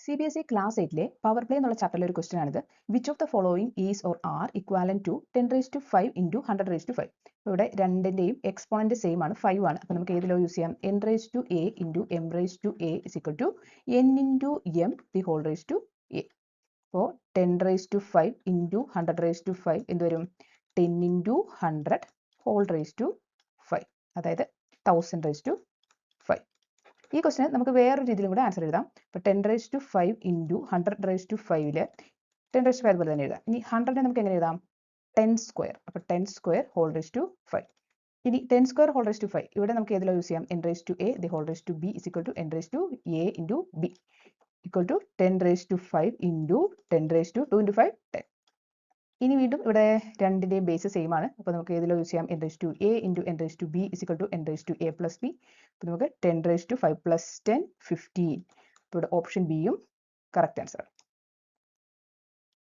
CBSE class 8ലെ power play എന്നുള്ള ചാപ്റ്ററിലെ ഒരു ക്വസ്റ്റ്യൻ ആണിത്. Which of the following is or are equivalent to 10⁵ into 100⁵. ഇവിടെ രണ്ടിന്റെയും എക്സ്പോണന്റ് സെയിം ആണ്, 5 ആണ്. അപ്പോൾ നമുക്ക് ഏതിലോ യൂസ് ചെയ്യാം? n⁴ into m⁴ is equal to n into m the whole raise to a. അപ്പോൾ 10⁵ ഇൻറ്റു 100⁵ എന്ത് വരും? 10 ഇൻറ്റു 100 ഹോൾ റേസ് ടു 5, അതായത് 1000⁵. ഈ ക്വസ്റ്റിന് നമുക്ക് വേറൊരു രീതിയിലും കൂടെ ആൻസർ എഴുതാം. അപ്പോൾ 10⁵ ഇൻറ്റു 100⁵ 10⁵ പോലെ തന്നെ എഴുതാം. ഇനി 100 നമുക്ക് എങ്ങനെ എഴുതാം? 10². അപ്പോൾ 10² ഹോൾ റേസ് ടു 5. ഇനി 10² ഹോൾ റേസ് ടു 5 ഇവിടെ നമുക്ക് ഏതിലോ യൂസ് ചെയ്യാം? n⁴ the whole raise to b is equal to n⁴a into b equal to 10⁵ into 10⁵2 into 5 10. ഇനി വീണ്ടും ഇവിടെ രണ്ടിന്റെയും ബേസ് സെയിം ആണ്. അപ്പോൾ നമുക്ക് ഏതിലോ യൂസ് ചെയ്യാം? n⁴a into n⁴b is equal to n⁴a plus b. അപ്പോൾ നമുക്ക് 10⁵5 പ്ലസ് 10 15. അപ്പോൾ ഇവിടെ ഓപ്ഷൻ ബിയും കറക്റ്റ് ആൻസർ ആണ്.